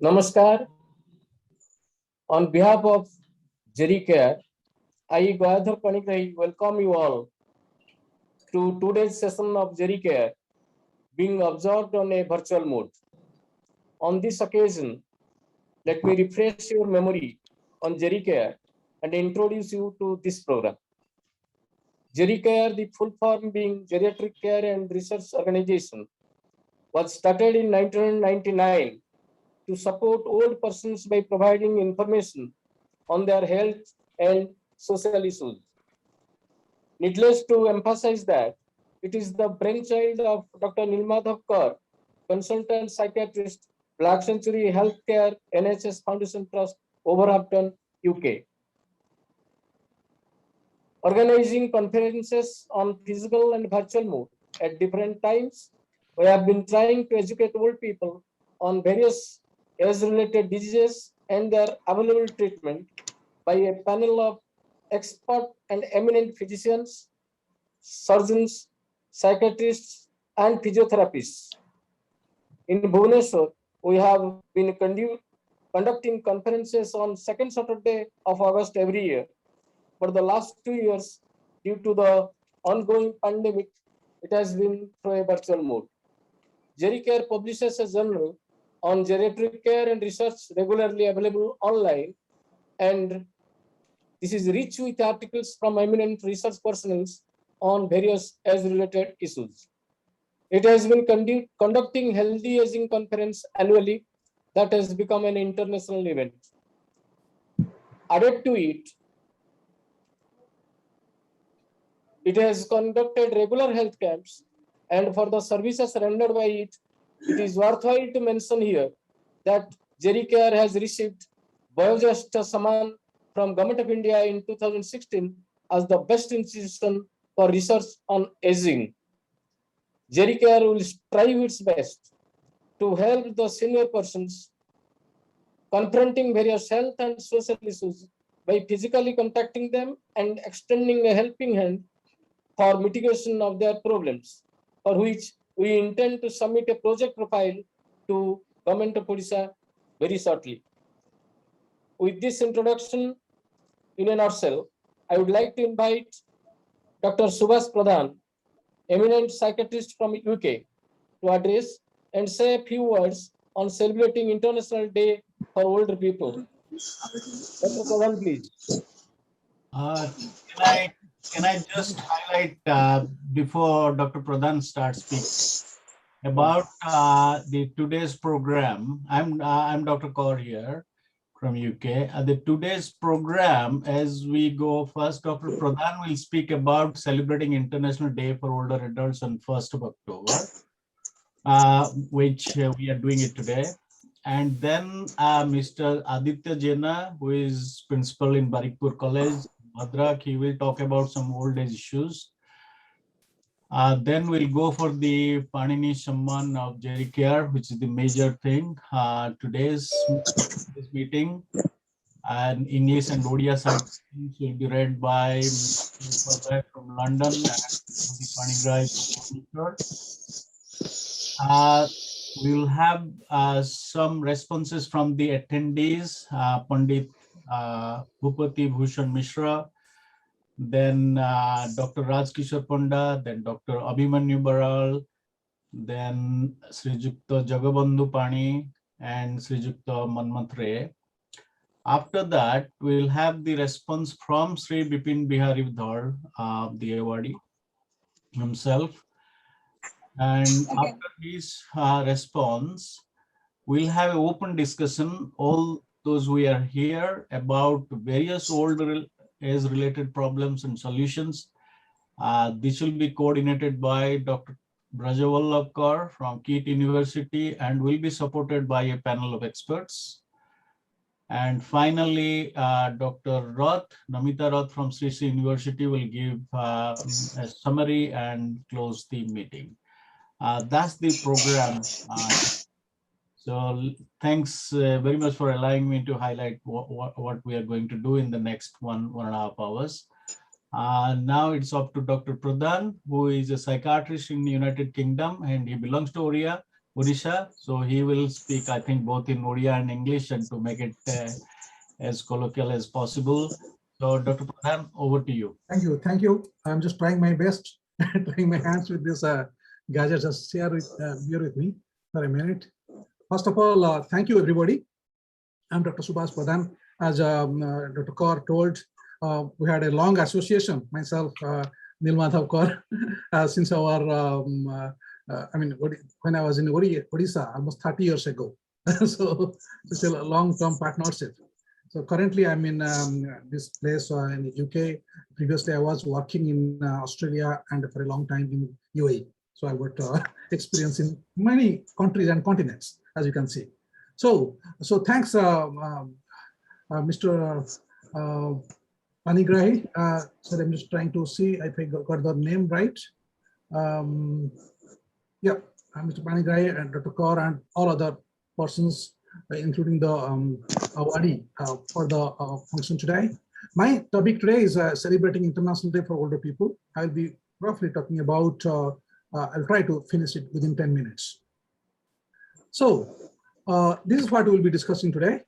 Namaskar. On behalf of Jericare, I Gadhar Panikai welcome you all to today's session of Jericare being observed on a virtual mode. On this occasion, let me refresh your memory on Jericare and introduce you to this program. Jericare, the full form being Geriatric Care and Research Organization, was started in 1999 to support old persons by providing information on their health and social issues. Needless to emphasize that it is the brainchild of Dr. Nilmadhav Kaur, consultant psychiatrist, Black Century Healthcare NHS Foundation Trust, Wolverhampton, UK. Organizing conferences on physical and virtual mode at different times, we have been trying to educate old people on various age-related diseases and their available treatment by a panel of expert and eminent physicians, surgeons, psychiatrists, and physiotherapists. In Bhubaneswar, we have been conducting conferences on second Saturday of August every year. For the last 2 years, due to the ongoing pandemic, it has been through a virtual mode. Jericare publishes a journal on geriatric care and research regularly available online, and this is rich with articles from eminent research personnel on various age-related issues. It has been conducting Healthy Aging Conference annually that has become an international event. Added to it, it has conducted regular health camps, and for the services rendered by it, it is worthwhile to mention here that Jericare has received Vayojyeshta Samman from Government of India in 2016 as the best institution for research on aging. Jericare will strive its best to help the senior persons confronting various health and social issues by physically contacting them and extending a helping hand for mitigation of their problems, for which we intend to submit a project profile to Government of Odisha very shortly. With this introduction in a nutshell, I would like to invite Dr. Subhas Pradhan, eminent psychiatrist from UK, to address and say a few words on celebrating International Day for Older People. Dr. Pradhan, please. Can I just highlight before Dr. Pradhan starts speaking about the today's program? I'm Dr. Kaur here from UK. The today's program, as we go first, Dr. Pradhan will speak about celebrating International Day for Older Adults on 1st of October, which we are doing it today. And then Mr. Aditya Jena, who is principal in Barikpur College, Bhadrak, he will talk about some old age issues. Then we'll go for the Panini Samman of Jericare, which is the major thing. Today's meeting, and English and Odia science will be read by Mr. from London and the Panigraj from we'll have some responses from the attendees, Pandit Bhupati Bhushan Mishra, then Dr. Rajkishore Panda, then Dr. Abhimanyu Baral, then Srijukta Jagabandhu Pani, and Srijukta Manmatre. After that, we'll have the response from Sri Bipin Bihari Dhar, the awardee himself. And after his response, we'll have an open discussion, all those who are here, about various old age-related problems and solutions. This will be coordinated by Dr. Brajavallabh Kaur from KIT University and will be supported by a panel of experts. And finally, Dr. Rath, Namita Rath from Sri Sri University will give a summary and close the meeting. That's the program. So thanks very much for allowing me to highlight what we are going to do in the next 1.5 hours. Now it's up to Dr. Pradhan, who is a psychiatrist in the United Kingdom, and he belongs to ORIA. Odisha. So he will speak, I think, both in Odia and English, and to make it as colloquial as possible. So Dr. Pradhan, over to you. Thank you. Thank you. I'm just trying my best, trying my hands with this gadget. Just bear with me for a minute. First of all, thank you, everybody. I'm Dr. Subhas Pradhan. As Dr. Kaur told, we had a long association, myself, Nilmadhav Kaur, since our, when I was in Odisha, almost 30 years ago. So it's a long-term partnership. So currently I'm in this place in the UK. Previously I was working in Australia and for a long time in UAE. So I got experience in many countries and continents, as you can see. So thanks, Mr. Panigrahi. So I'm just trying to see if I got the name right. Yeah, Mr. Panigrahi and Dr. Kaur and all other persons, including the awardee for the function today. My topic today is celebrating International Day for Older People. I'll be roughly talking about, I'll try to finish it within 10 minutes. So this is what we'll be discussing today.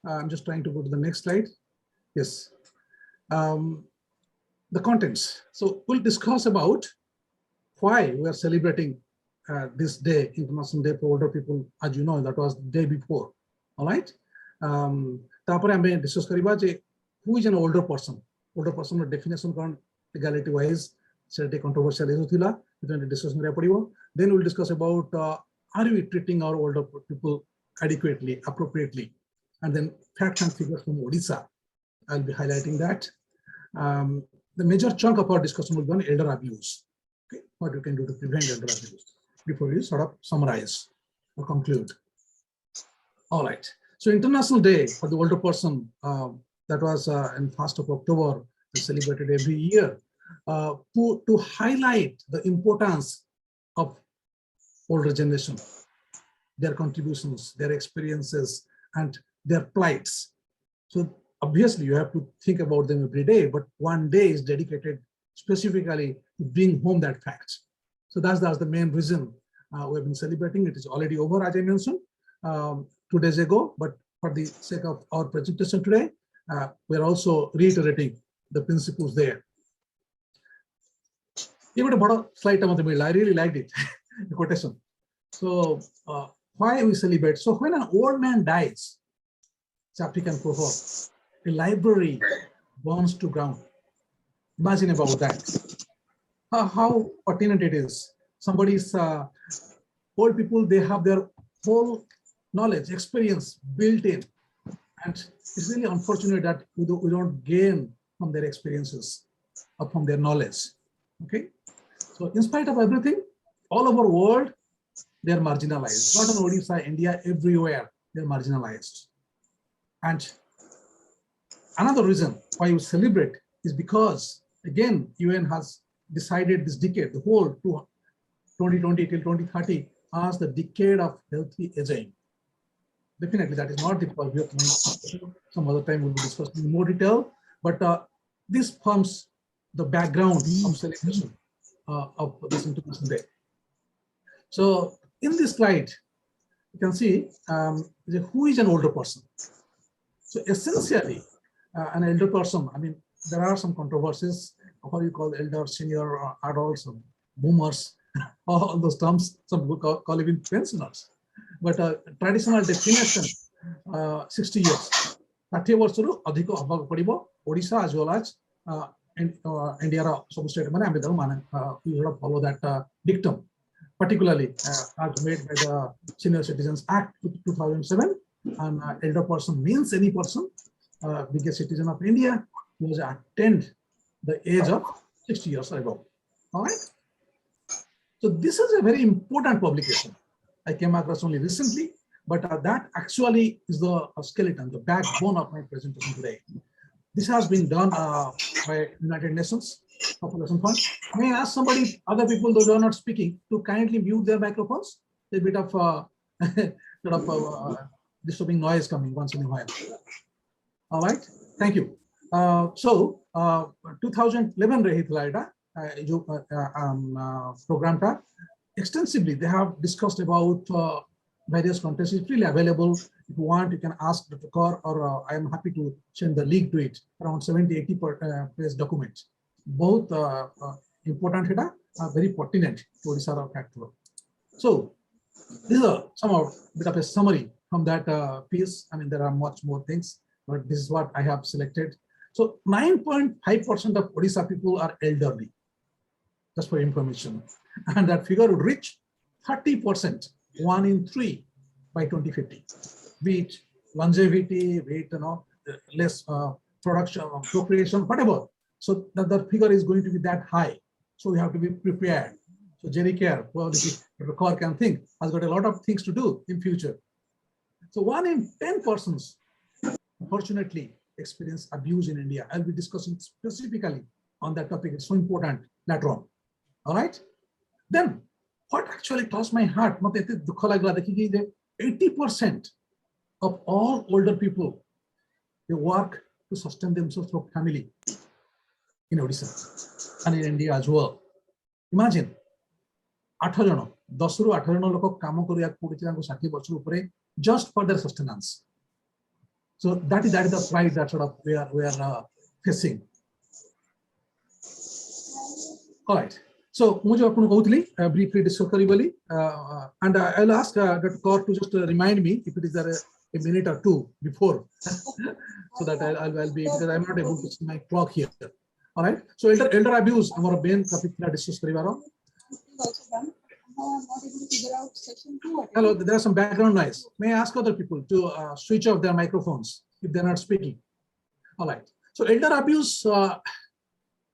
I'm just trying to go to the next slide. Yes. The contents. So we'll discuss about why we are celebrating this day, International Day for Older People. As you know, that was the day before. All right. Tapore ame discuss kariba je who is an older person. Older person definition kon legality wise certain controversial issue thila. Discuss kariya padibo. Then we'll discuss about are we treating our older people adequately, appropriately, and then facts and figures from Odisha. I'll be highlighting that. The major chunk of our discussion will be on elder abuse. Okay, what you can do to prevent elder abuse before we sort of summarize or conclude. All right. So International Day for the Older Person, that was in 1st of October, celebrated every year to highlight the importance of older generation, their contributions, their experiences, and their plights. So obviously you have to think about them every day, but one day is dedicated specifically to bring home that fact. So that's the main reason we've been celebrating. It is already over, as I mentioned 2 days ago, but for the sake of our presentation today, we're also reiterating the principles there. Even a slide I really liked it, the quotation. So why we celebrate? So when an old man dies, it's African proverb, a library burns to ground. Imagine about that. How pertinent it is. Somebody's old people, they have their whole knowledge, experience built in. And it's really unfortunate that we don't gain from their experiences or from their knowledge. Okay. So in spite of everything, all over the world, they're marginalized. Not in Odisha, India, everywhere, they're marginalized. And another reason why we celebrate is because, again, UN has decided this decade, the whole 2020 till 2030, as the decade of healthy aging. Definitely, that is not the purview of mine. Some other time we'll be discussing in more detail, but this forms the background of celebration of this International Day. So in this slide, you can see who is an older person. So essentially, an elder person, I mean, there are some controversies of what you call elder, senior, adults, boomers, all those terms. Some people call even pensioners. But traditional definition, 60 years. 30 years adhiko habak padibo Odisha as well as India some state mane we should follow that dictum, particularly as made by the Senior Citizens Act 2007. And elder person means any person, being a citizen of India, who has attained the age of 60 years ago. All right. So this is a very important publication. I came across only recently, but that actually is the skeleton, the backbone of my presentation today. This has been done by United Nations Population Fund. May I ask somebody, other people, those who are not speaking, to kindly mute their microphones? A bit of disturbing noise coming once in a while. All right, thank you. So 2011 रही थी लाइटा जो program था extensively. They have discussed about various contexts. It's really available. If you want, you can ask Dr. Kaur, or I am happy to send the link to it. Around 70-80 page document. Both important data are very pertinent to Odisha factor. So these are some of bit of a summary from that piece. I mean, there are much more things, but this is what I have selected. So 9.5% of Odisha people are elderly, just for information. And that figure would reach 30%, 1 in 3 by 2050. Be it longevity, be it less production, procreation, whatever. So that figure is going to be that high. So we have to be prepared. So Jerry Care, well, Dr. Kaur can think, has got a lot of things to do in future. So 1 in 10 persons, unfortunately, experience abuse in India. I'll be discussing specifically on that topic. It's so important later on. All right. Then what actually touched my heart, 80% of all older people, they work to sustain themselves through family in Odisha and in India as well. Imagine, 8 ଜଣ 10 ରୁ 8 ଜଣ ଲୋକ କାମ କରିବାକୁ ପଡୁଛି ତାଙ୍କୁ 60 ବର୍ଷ ଉପରେ just for their sustenance. So that is the price that sort of we are facing. All right. So ମୁଁ ଯୋଉ ଆପଣଙ୍କୁ କହୁଥିଲି briefly discuss କରିବି ବୋଲି and I'll ask Dr. Kaur to just remind me if it is there a minute or two before so that I'll be, because I'm not able to see my clock here. All right. So elder abuse our main topic ଥିଲା discuss କରିବାର. Hello, there is some background noise. May I ask other people to switch off their microphones if they're not speaking? All right. So elder abuse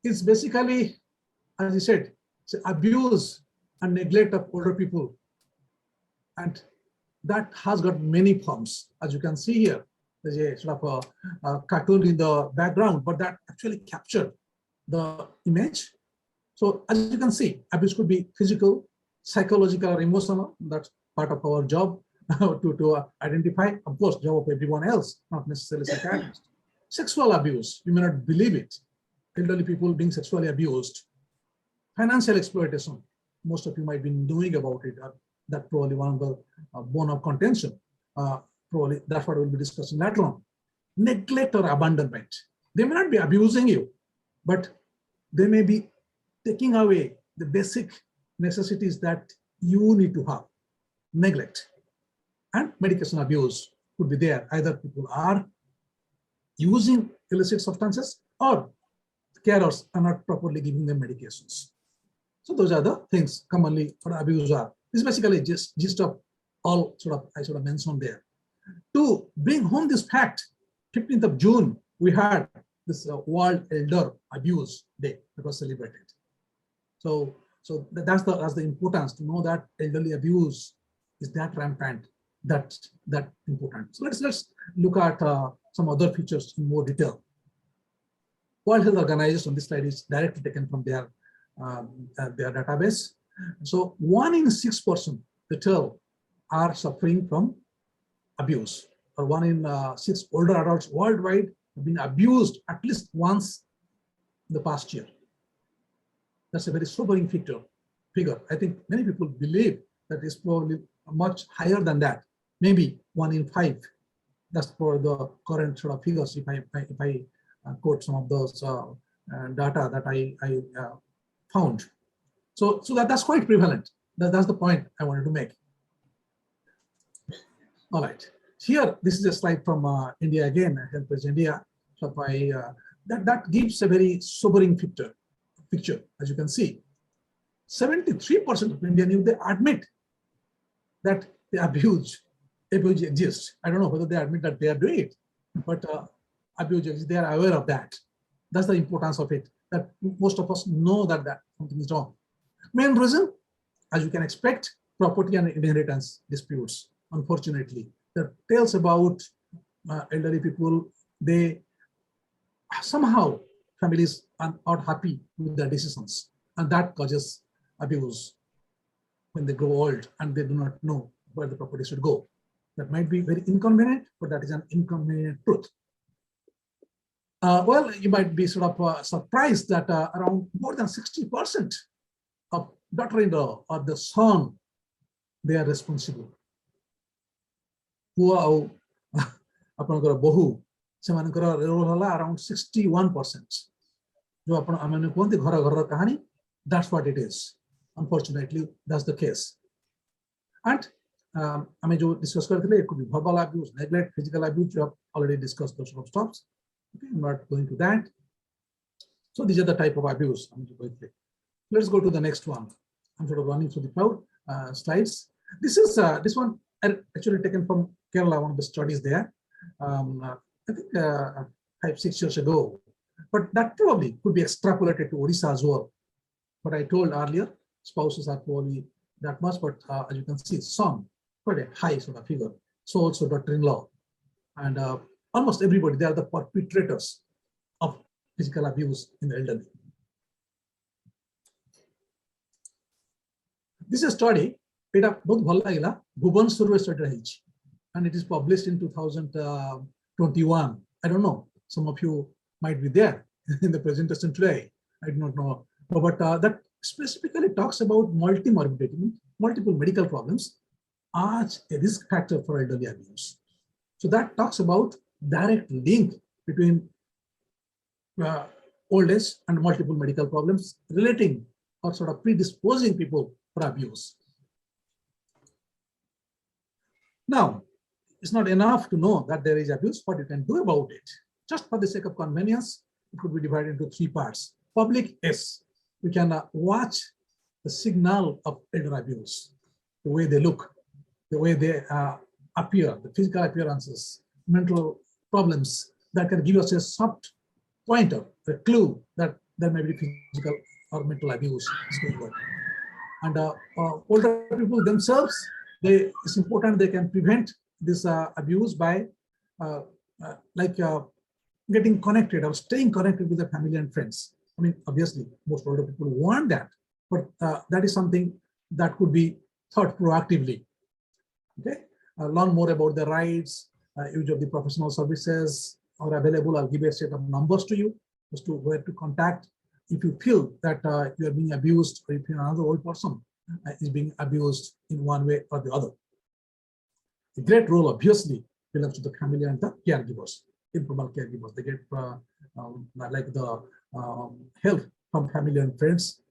is basically, as you said, abuse and neglect of older people. And that has got many forms. As you can see here, there's a sort of a cartoon in the background, but that actually captured the image. So as you can see, abuse could be physical, psychological, or emotional. That's part of our job to identify, of course, job of everyone else, not necessarily psychiatrist. Sexual abuse, you may not believe it. Elderly people being sexually abused. Financial exploitation, most of you might be knowing about it. That's probably one of the bone of contention. Probably that's what we'll be discussing later on. Neglect or abandonment. They may not be abusing you, but they may be taking away the basic necessities that you need to have. Neglect and medication abuse could be there. Either people are using illicit substances or carers are not properly giving them medications. So those are the things commonly for abuse are. This is basically just gist of all I sort of mentioned there. To bring home this fact, 15th of June, we had this World Elder Abuse Day that was celebrated. So that's the importance to know that elderly abuse is that rampant, that important. So let's look at some other features in more detail. World Health Organization, this slide is directly taken from their database. So 1 in 6 persons, they tell, are suffering from abuse, or 1 in 6 older adults worldwide have been abused at least once in the past year. That's a very sobering figure. I think many people believe that it's probably much higher than that. Maybe 1 in 5. That's for the current sort of figures. If I quote some of those data that I found. So that's quite prevalent. That's the point I wanted to make. All right. Here, this is a slide from India again, HealthPage India. So that gives a very sobering picture. As you can see, 73% of Indian youth, they admit that the abuse exists. I don't know whether they admit that they are doing it, but abuse exists. They are aware of that. That's the importance of it, that most of us know that something is wrong. Main reason, as you can expect, property and inheritance disputes, unfortunately. That tells about elderly people, they somehow, families are not happy with their decisions, and that causes abuse when they grow old and they do not know where the property should go. That might be very inconvenient, but that is an inconvenient truth. Well, you might be sort of surprised that around more than 60% of daughter-in-law or the son, they are responsible. ପୁଅ ଆଉ ଆପଣଙ୍କର ବୋହୂ ସେମାନଙ୍କର roll ହେଲା around 61%. जो आपण आमे कुहंती घर घर कहानी, that's what it is. Unfortunately, that's the case. And आमे जो discuss करथिले, it could be verbal abuse, neglect, physical abuse. We have already discussed those sort of stuff. Okay, I'm not going to that. So these are the type of abuse. Let's go to the next one. I'm sort of running through the slides. This is this one actually taken from Kerala, one of the studies there. I think 5-6 years ago, but that probably could be extrapolated to Odisha as well. What I told earlier, spouses are probably that much, but as you can see, some quite a high sort of figure. So also daughter-in-law, and almost everybody, they are the perpetrators of physical abuse in the elderly. This is a study, Bhubaneswar study, and it is published in 2021. I don't know, some of you might be there in the presentation today. I do not know, but that specifically talks about multi-morbidity, multiple medical problems as a risk factor for elderly abuse. So that talks about direct link between old age and multiple medical problems relating or sort of predisposing people for abuse. Now, it's not enough to know that there is abuse. What you can do about it, just for the sake of convenience, it could be divided into 3 parts. Public is, we can watch the signal of elder abuse, the way they look, the way they appear, the physical appearances, mental problems that can give us a soft pointer, a clue that there may be physical or mental abuse is going on. And older people themselves, it's important they can prevent this abuse by getting connected or staying connected with their family and friends. I mean, obviously, most older people want that, but that is something that could be thought proactively. Okay, learn more about the rights, use of the professional services are available. I'll give a set of numbers to you as to where to contact if you feel that you are being abused, or if another old person is being abused in one way or the other. The great role obviously belongs to the family and the caregivers, informal caregivers. They get like the help from family and friends.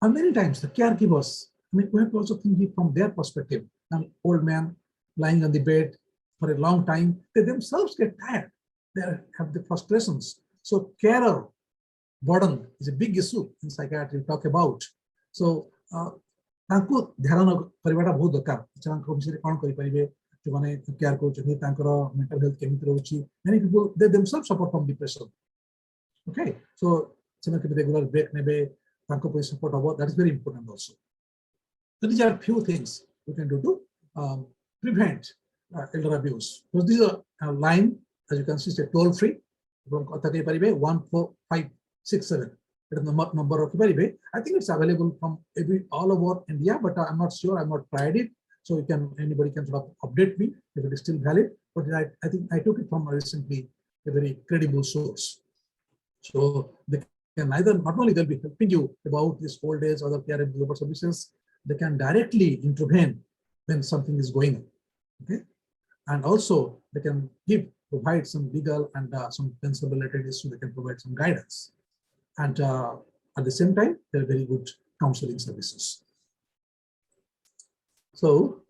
And many times the caregivers, I mean, we have to also think it from their perspective. An old man lying on the bed for a long time, they themselves get tired. They have the frustrations. So carer burden is a big issue in psychiatry we talk about. So तांको ध्यान करिवाटा बहुत दरकार सेमानक विषय कोन करि परिबे जो माने care करछथि तांकर मेंटल हेल्थ केमिति रहउछि many people they themselves suffer from depression. Okay, so सेमानक regular break नेबे तांको पे support होबो, that is very important also. So these are few things we can do to prevent elder abuse. So this is a line, as you can see, it's a toll free. 14567. Number of I think it's available from all over India, but I'm not sure. I'm not tried it, so anybody can sort of update me if it is still valid. But I think I took it from recently a very credible source. So they can not only they'll be helping you about this old age or the care and global services, they can directly intervene when something is going on. Okay, and also they can provide some legal and some pension related issues. They can provide some guidance. And at the same time, they're very good counseling services. So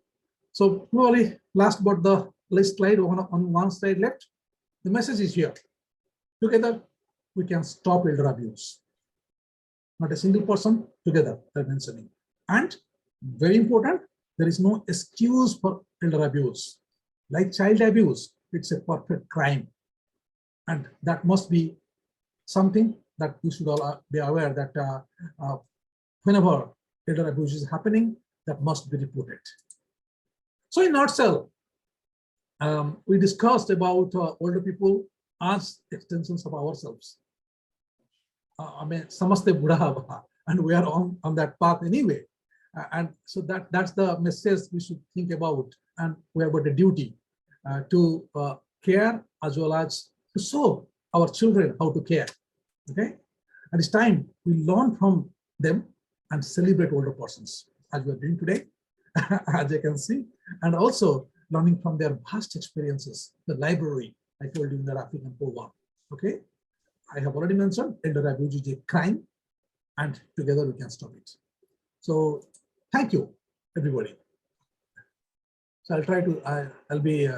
probably last but the last slide, on one slide left, the message is here. Together, we can stop elder abuse. Not a single person, together, they're mentioning. And very important, there is no excuse for elder abuse. Like child abuse, it's a perfect crime. And that must be something that we should all be aware that whenever elder abuse is happening, that must be reported. So in nutshell, we discussed about older people as extensions of ourselves. I mean, samaste buddha, and we are on that path anyway. And so that's the message we should think about, and we have got a duty to care as well as to show our children how to care. Okay, and it's time we learn from them and celebrate older persons, as we are doing today, as you can see, and also learning from their vast experiences, the library, I told you in the African program. Okay, I have already mentioned elder abuse is a crime, and together we can stop it. So thank you, everybody. So I'll try to, I'll be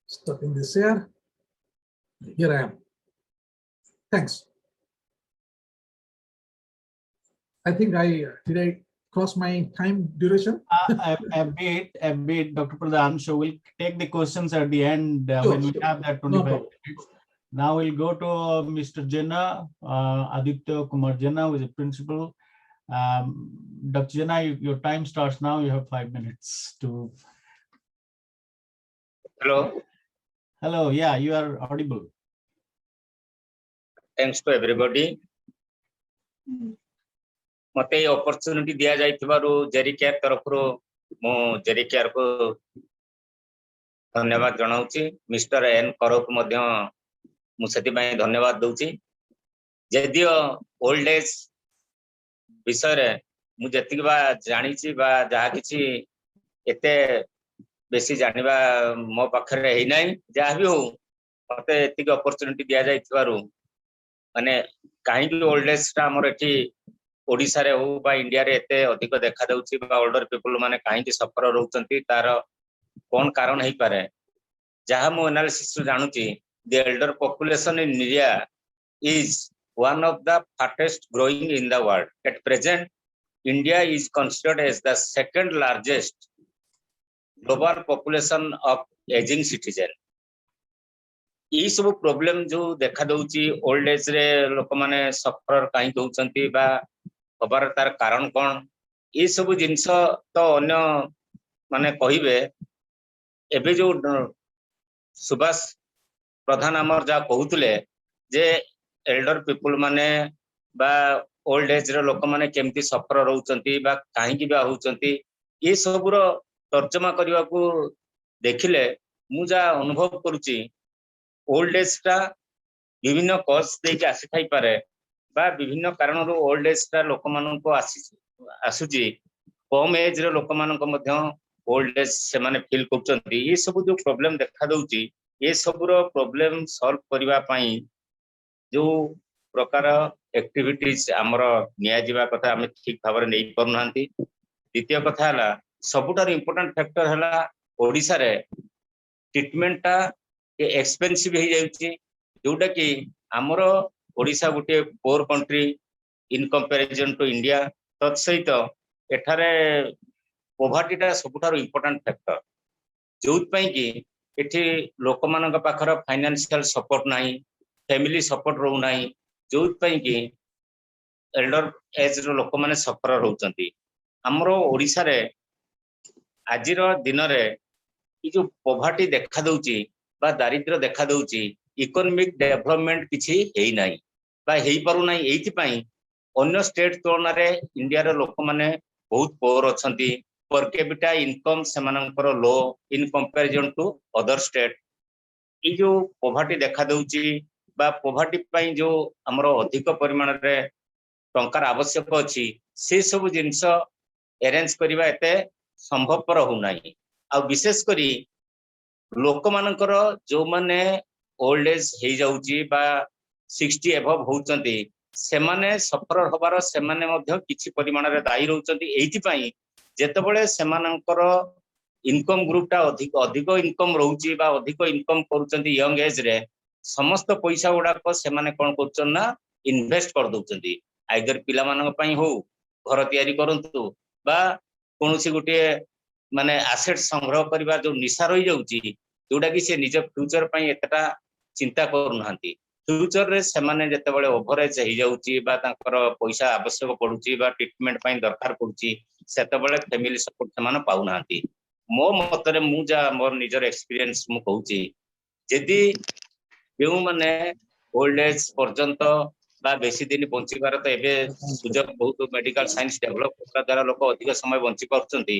stopping this here. Here I am. Thanks. I think did I cross my time duration? A bit, Dr. Pradhan. So we'll take the questions at the end Sure, when we sure. have that No 25 problem. minutes. Now we'll go to Mr. Jena, Aditya Kumar Jena, who is a principal. Dr. Jena, your time starts now. You have 5 minutes to. Hello, Hello, yeah, you are audible. thanks to everybody. मते opportunity दिया जाइथिबारु Jerry care तरफरो मो Jerry care को धन्यवाद जनाउची mister N करक मध्य मु सेति पय धन्यवाद दउची जदियो ओल्ड एज विषय रे मु जति बा जानिची बा जहा किछि एते बेसी जानिबा मो पाखरे हे नै जहा भी हो मते एतिक अपॉर्चुनिटी दिया जाइथिबारु माने काहे कि ओल्ड एज ता हमर एठी ओडिसा रे हो बा इंडिया रे एते अधिक देखा दउची बा ओल्डर पीपल माने काहे कि सफर रहउचंती तार कोन कारण हे पारे जहा मो एनालिसिस जानुची the elder population in India is one of the fastest growing in the world. At present, India is considered as the second largest global population of aging citizen. ये सब प्रॉब्लम जो देखा दउची ओल्ड एज रे लोक माने सफर काई दउचंती बा खबर तार कारण कोन ये सब जिंस तो अन्य माने कहिबे एबे जो सुभाष प्रधान हमर जा कहउतले जे एल्डर पीपल माने बा ओल्ड एज रे लोक माने केमती सफर रहउचंती बा काहे कि बा होउचंती ये सब रो तर्जमा करिवा को देखिले मु जा अनुभव करूची ओल्ड एज टा विभिन्न कॉज दे के आसी थाई पारे बा विभिन्न कारण रो ओल्ड एज टा लोक मानन को आसुची कम एज रे लोक मानन को मध्य ओल्ड एज से माने फील करचंती ये सब जो प्रॉब्लम देखा दउची ये सब रो प्रॉब्लम सॉल्व करिवा पई जो प्रकार एक्टिविटीज हमर निया जीवा कथा हम ठीक भाबरे नै परनांती द्वितीय कथा हला सबुटार इंपोर्टेंट फैक्टर हला ओडिसा रे ट्रीटमेंट टा एक्सपेंसिव हे जाउची जोटा कि हमर ओडिसा गुटे poor country in comparison to India तत् सहित एठारे पोवर्टी टा सबुटार इंपोर्टेंट फैक्टर जोत पई कि एठी लोक मानक पाखर फाइनेंशियल सपोर्ट नाही फैमिली सपोर्ट रहू नाही जोत पई कि एल्डर एज रो लोक माने सफर रहउचंती हमरो ओडिसा रे आजिरो दिन रे ई जो पोवर्टी देखा दउची बा दारिद्र्य देखा दउची इकोनॉमिक डेवलपमेंट किछि हेई नाही बा हेई पारु नाही एथि पई अन्य स्टेट तुलना रे इंडिया रे लोक माने बहुत पोर अछंती पर कैपिटा इनकम सेमानकर low in comparison to other state ई जो पोवर्टी देखा दउची बा पोवर्टी पई जो हमरो अधिक परिमाण रे टंकार आवश्यक अछि से सब जिंस अरेंज करिवा एते संभवपर हो नाही आ विशेष करी लोक मानकर जो माने ओल्ड एज हे जाउची बा 60 एबव होउचंती से माने सफर होबार से माने मध्य किछि परिमाण रे दायी रहउचंती एथि पई जेतेबेले से मानकर इनकम ग्रुप टा अधिक अधिक इनकम रहउची बा अधिक इनकम करूचंती यंग एज रे समस्त पैसा गुडा को से माने कोन करचन ना इन्वेस्ट कर दउचंती आइदर पिला मानक पई हो घर तयारी करंतु बा कोनोसी गुटे माने एसेट संग्रह करबा जो निशा रही जाउची जोडा कि से निज फ्यूचर पई एतटा चिंता करू नाहंती फ्यूचर रे से माने जेतेबेले ओवरेज हे जाउची बा तांकर पैसा आवश्यक पडुची बा ट्रीटमेंट पई दरकार पडुची सेतेबेले फैमिली सपोर्ट से माने पाउ नाहंती मो मतरे मु जा मोर निजर एक्सपीरियंस मु कहूची जदी बेउ माने ओल्ड एज पर्यंत बा बेसी दिन बंचिबार तो एबे सुजग बहुत मेडिकल साइंस डेवलप करता द्वारा लोक अधिक समय बंची पाउचंती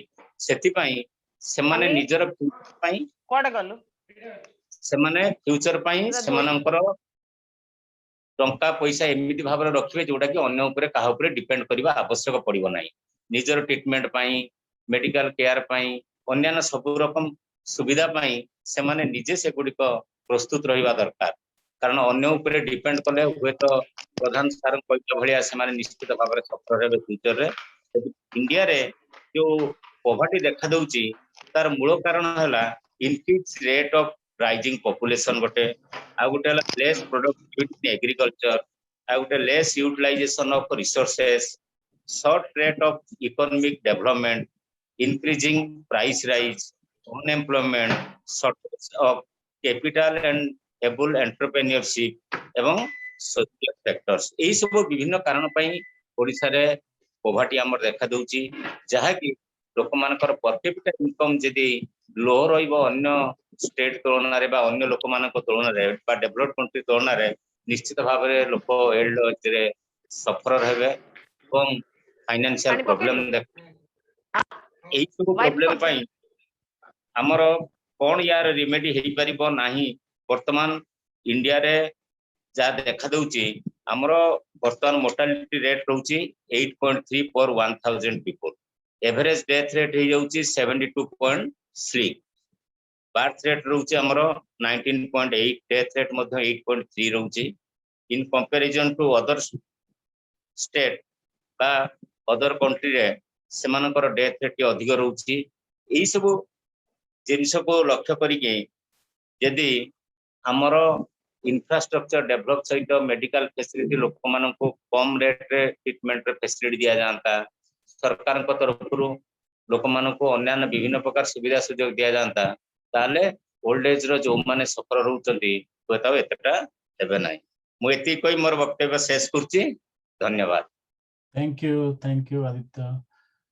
सेति पई से माने निजर फ्यूचर पई कोड गलु से माने फ्यूचर पई से मानकर टंका पैसा एमिति भाव रखिए जोटा कि अन्य उपरे काहा उपरे डिपेंड करबा आवश्यक पड़िबो नाही निजर ट्रीटमेंट पई मेडिकल केयर पई अन्य सब रकम सुविधा पई से माने निजे से गुडी को प्रस्तुत रहिबा दरकार कारण अन्य उपरे डिपेंड कले हुए तो प्रधान सार कहता भलिया से माने निश्चित भाव में सफर हेबे फ्यूचर रे इंडिया रे जो पोवर्टी देखा दउची तार मूल कारण हला increase rate of rising population गोटे आ गोटे लेस प्रोडक्टिविटी इन एग्रीकल्चर आ गोटे less utilization of resources short rate of economic development increasing price rise unemployment shortage of capital and able entrepreneurship एवं सोशल फैक्टर्स एही सब विभिन्न कारण पई ओडिसा रे पोवर्टी हमर देखा दउची जहा कि लोक मानकर पर कैपिटा इनकम जदी लो रहिबो अन्य स्टेट तुलना रे बा अन्य लोक मानक तुलना रे बा डेवलप्ड कंट्री तुलना रे निश्चित भाव रे लोक एल्ड एज रे सफर हेबे एवं फाइनेंशियल प्रॉब्लम एही सब प्रॉब्लम पई हमर कोन यार रेमेडी हेई परिबो नाही वर्तमान इंडिया रे जा देखा दउची हमरो वर्तमान मोर्टालिटी रेट रहउची 8.3 पर 1000 पीपल एवरेज डेथ रेट हे जाउची 72.3 बर्थ रेट रहउची हमरो 19.8 डेथ रेट मध्ये 8.3 रहउची in comparison to other state बा अदर कंट्री रे सेमानकर डेथ रेट अधिक रहउची एही सब जिनिस को लक्ष्य करिके यदि हमरो इंफ्रास्ट्रक्चर डेवलप सहित मेडिकल फैसिलिटी लोक मान को कम रेट रे ट्रीटमेंट रे फैसिलिटी दिया जाता सरकार को तरफ लोक मान को अन्य विभिन्न प्रकार सुविधा सुजोग दिया जाता ताले ओल्ड एज रो जो माने सफर रहउचंती होताव एतटा हेबे नाही मु एति कोइ मोर वक्तव्य शेष करछि धन्यवाद थैंक यू आदित्य।